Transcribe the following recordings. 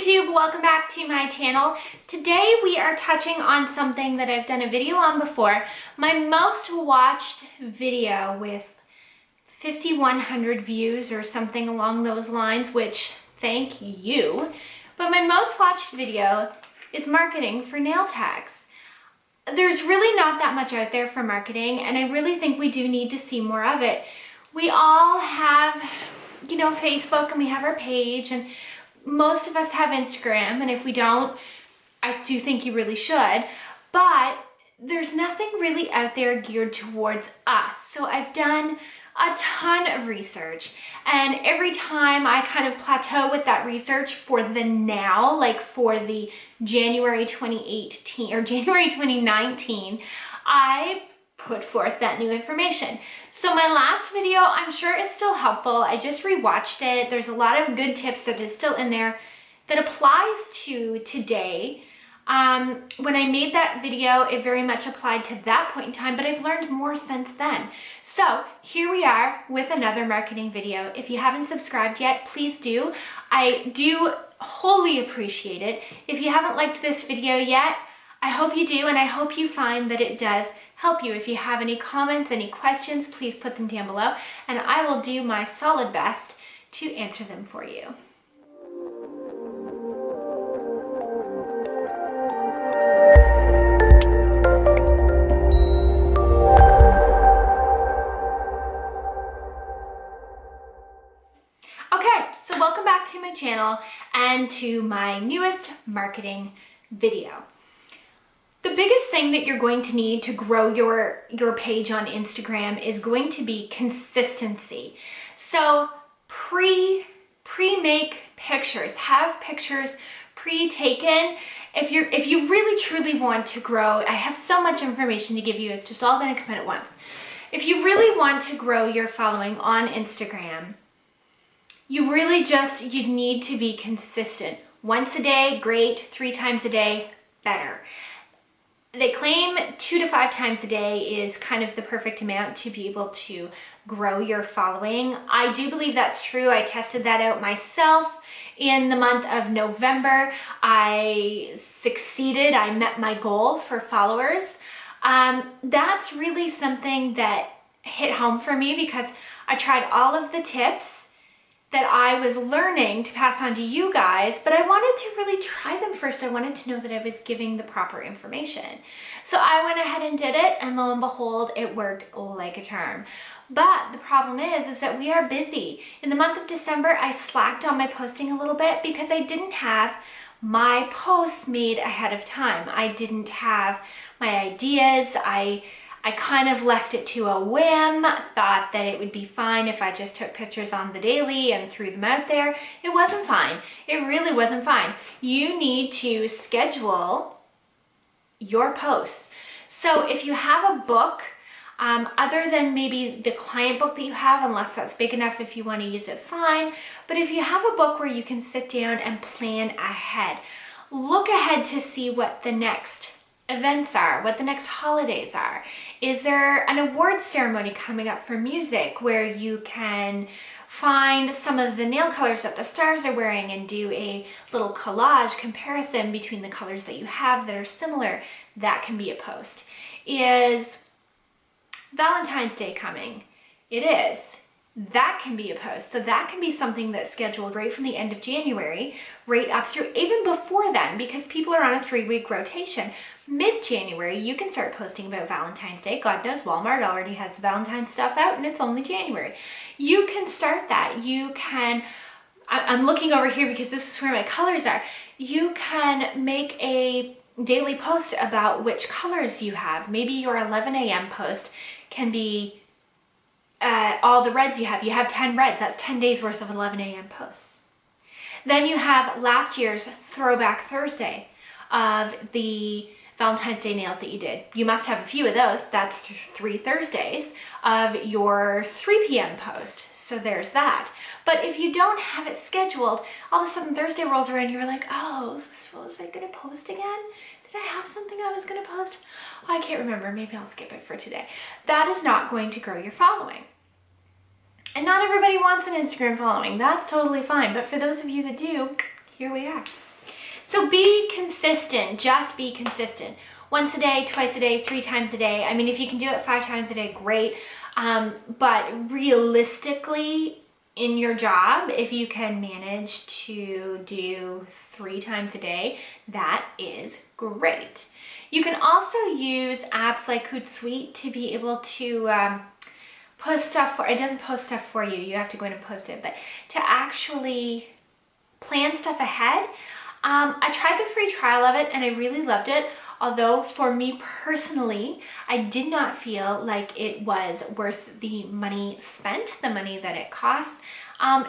YouTube, welcome back to my channel. Today we are touching on something that I've done a video on before. My most watched video with 5,100 views or something along those lines, which thank you. But my most watched video is marketing for nail tags. There's really not that much out there for marketing, and I really think we do need to see more of it. We all have, Facebook, and we have our page, and most of us have Instagram, and if we don't, I do think you really should, but there's nothing really out there geared towards us. So I've done a ton of research, and every time I kind of plateau with that research for the now, like for the January 2018 or January 2019, I put forth that new information. So my last video, I'm sure is still helpful. I just rewatched it. There's a lot of good tips that is still in there that applies to today. When I made that video, it very much applied to that point in time, but I've learned more since then. So here we are with another marketing video. If you haven't subscribed yet, please do. I do wholly appreciate it. If you haven't liked this video yet, I hope you do, and I hope you find that it does help you. If you have any comments, any questions, please put them down below, and I will do my solid best to answer them for you. Okay, so welcome back to my channel and to my newest marketing video. The biggest thing that you're going to need to grow your page on Instagram is going to be consistency. So pre-make pictures, have pictures pre-taken. If you really truly want to grow, I have so much information to give you, it's just all going to come at once. If you really want to grow your following on Instagram, you need to be consistent. Once a day, great. 3 times a day, better. They claim 2 to 5 times a day is kind of the perfect amount to be able to grow your following. I do believe that's true. I tested that out myself in the month of November. I succeeded. I met my goal for followers. That's really something that hit home for me because I tried all of the tips that I was learning to pass on to you guys, but I wanted to really try them first. I wanted to know that I was giving the proper information. So I went ahead and did it, and lo and behold, it worked like a charm. But the problem is that we are busy. In the month of December, I slacked on my posting a little bit because I didn't have my posts made ahead of time. I didn't have my ideas. I kind of left it to a whim, thought that it would be fine if I just took pictures on the daily and threw them out there. It wasn't fine. It really wasn't fine. You need to schedule your posts. So if you have a book, other than maybe the client book that you have, unless that's big enough, if you want to use it, fine. But if you have a book where you can sit down and plan ahead, look ahead to see what the next events are, what the next holidays are. Is there an awards ceremony coming up for music where you can find some of the nail colors that the stars are wearing and do a little collage comparison between the colors that you have that are similar? That can be a post. Is Valentine's Day coming? It is. That can be a post. So that can be something that's scheduled right from the end of January, right up through even before then, because people are on a 3-week rotation. Mid-January, you can start posting about Valentine's Day. God knows Walmart already has Valentine's stuff out and it's only January. You can start that. You can, I'm looking over here because this is where my colors are. You can make a daily post about which colors you have. Maybe your 11 a.m. post can be all the reds you have. You have 10 reds. That's 10 days worth of 11 a.m. posts. Then you have last year's Throwback Thursday of the Valentine's Day nails that you did. You must have a few of those. That's 3 Thursdays of your 3 p.m. post. So there's that. But if you don't have it scheduled, all of a sudden Thursday rolls around and you're like, oh, was I going to post again? Did I have something I was going to post? Oh, I can't remember. Maybe I'll skip it for today. That is not going to grow your following. And not everybody wants an Instagram following. That's totally fine. But for those of you that do, here we are. So be consistent, just be consistent. Once a day, twice a day, 3 times a day. I mean, if you can do it 5 times a day, great. But realistically, in your job, if you can manage to do 3 times a day, that is great. You can also use apps like Hootsuite to be able to post stuff for, it doesn't post stuff for you, you have to go in and post it, but to actually plan stuff ahead. I tried the free trial of it and I really loved it. Although for me personally, I did not feel like it was worth the money spent, the money that it cost.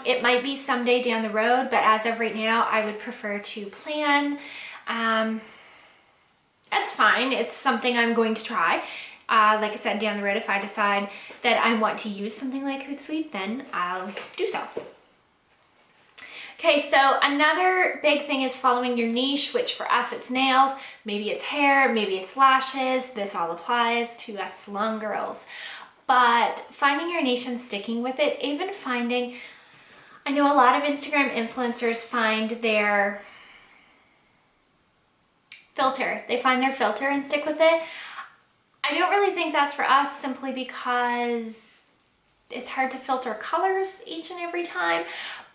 It might be someday down the road, but as of right now, I would prefer to plan. That's fine. It's something I'm going to try. Like I said, down the road, if I decide that I want to use something like Hootsuite, then I'll do so. Okay, so another big thing is following your niche, which for us it's nails, maybe it's hair, maybe it's lashes. This all applies to us salon girls. But finding your niche and sticking with it, even finding, I know a lot of Instagram influencers find their filter. They find their filter and stick with it. I don't really think that's for us, simply because it's hard to filter colors each and every time.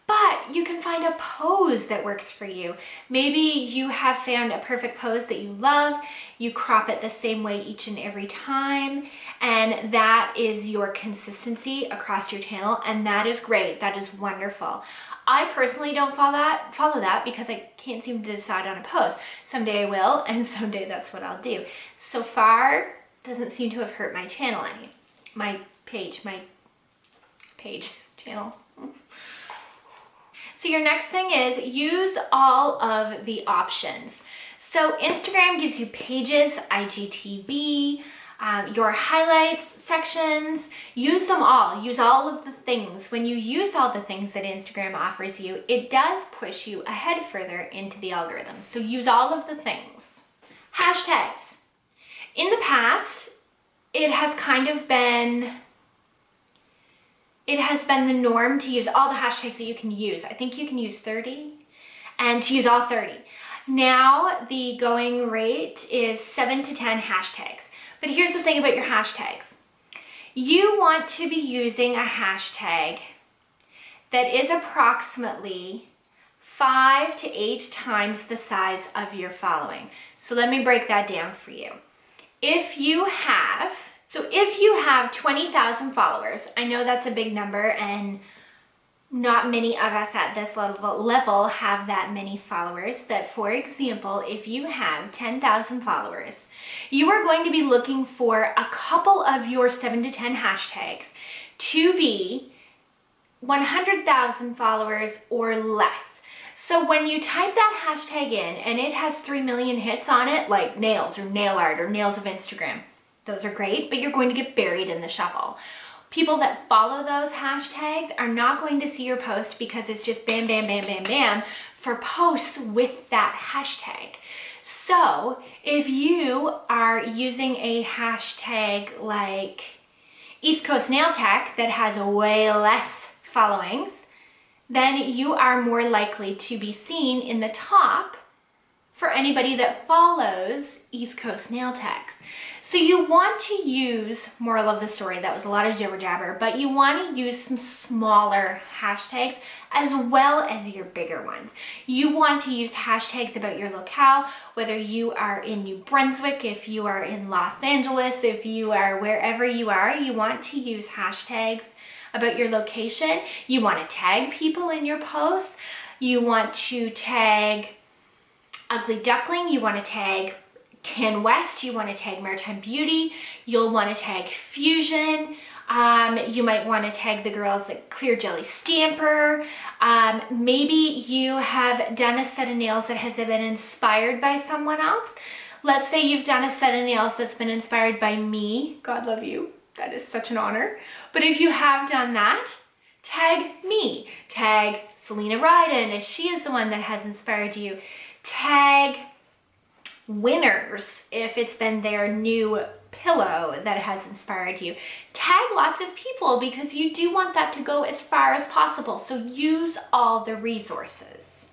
But you can find a pose that works for you. Maybe you have found a perfect pose that you love, you crop it the same way each and every time, and that is your consistency across your channel, and that is great, that is wonderful. I personally don't follow that because I can't seem to decide on a pose. Someday I will, and someday that's what I'll do. So far, doesn't seem to have hurt my channel any. My page, channel. So your next thing is use all of the options. So Instagram gives you pages, IGTV, your highlights sections. Use them all. Use all of the things. When you use all the things that Instagram offers you, it does push you ahead further into the algorithm. So use all of the things. Hashtags. In the past, it has kind of been the norm to use all the hashtags that you can use. I think you can use 30 and to use all 30. Now the going rate is 7 to 10 hashtags. But here's the thing about your hashtags. You want to be using a hashtag that is approximately 5 to 8 times the size of your following. So let me break that down for you. If you have 20,000 followers, I know that's a big number and not many of us at this level have that many followers, but for example, if you have 10,000 followers, you are going to be looking for a couple of your 7 to 10 hashtags to be 100,000 followers or less. So when you type that hashtag in and it has 3 million hits on it, like nails or nail art or nails of Instagram, those are great, but you're going to get buried in the shuffle. People that follow those hashtags are not going to see your post because it's just bam, bam, bam, bam, bam for posts with that hashtag. So if you are using a hashtag like East Coast Nail Tech that has way less followings, then you are more likely to be seen in the top for anybody that follows East Coast Nail Techs. So you want to use, moral of the story, that was a lot of jibber jabber, but you want to use some smaller hashtags as well as your bigger ones. You want to use hashtags about your locale, whether you are in New Brunswick, if you are in Los Angeles, if you are wherever you are, you want to use hashtags about your location. You want to tag people in your posts. You want to tag Ugly Duckling, you want to tag Ken West, you want to tag Maritime Beauty, you'll want to tag Fusion, you might want to tag the girls at Clear Jelly Stamper, maybe you have done a set of nails that has been inspired by someone else. Let's say you've done a set of nails that's been inspired by me, God love you, that is such an honor. But if you have done that, tag me, tag Selena Ryden if she is the one that has inspired you, tag Winners if it's been their new pillow that has inspired you. Tag lots of people because you do want that to go as far as possible. So use all the resources.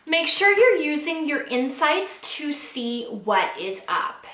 Make sure you're using your insights to see what is up.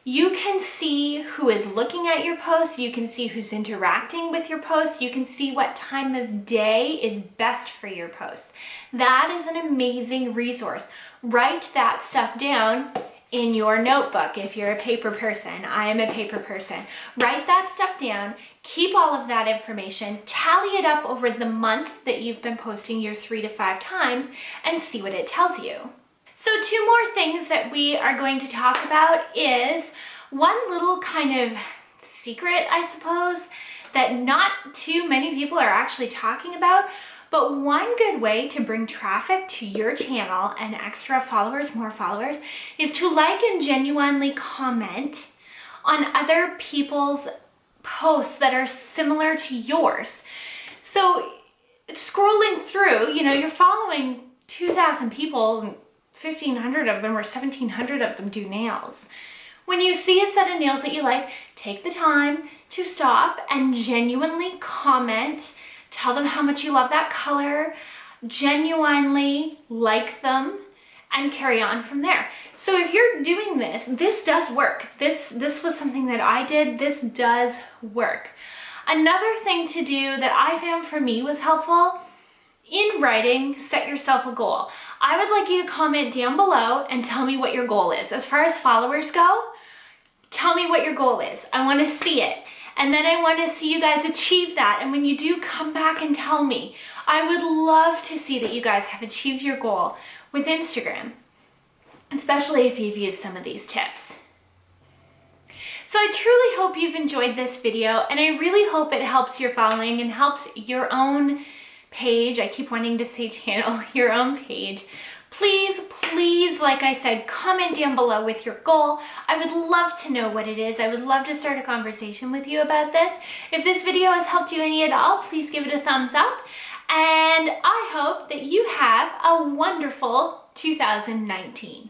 You can see who is looking at your posts, you can see who's interacting with your posts, you can see what time of day is best for your posts. That is an amazing resource. Write that stuff down in your notebook if you're a paper person. I am a paper person. Write that stuff down, keep all of that information, tally it up over the month that you've been posting your 3 to 5 times, and see what it tells you. So 2 more things that we are going to talk about is one little kind of secret, I suppose, that not too many people are actually talking about, but one good way to bring traffic to your channel and extra followers, more followers, is to like and genuinely comment on other people's posts that are similar to yours. So scrolling through, you know, you're following 2,000 people, 1,500 of them or 1,700 of them do nails. When you see a set of nails that you like, take the time to stop and genuinely comment. Tell them how much you love that color, genuinely like them, and carry on from there. So if you're doing this, this does work. This was something that I did. This does work. Another thing to do that I found for me was helpful, in writing, set yourself a goal. I would like you to comment down below and tell me what your goal is. As far as followers go, tell me what your goal is. I want to see it. And then I want to see you guys achieve that. And when you do, come back and tell me. I would love to see that you guys have achieved your goal with Instagram, especially if you've used some of these tips. So I truly hope you've enjoyed this video, and I really hope it helps your following and helps your own page. I keep wanting to say channel, your own page. Please, please, like I said, comment down below with your goal. I would love to know what it is. I would love to start a conversation with you about this. If this video has helped you any at all, please give it a thumbs up. And I hope that you have a wonderful 2019.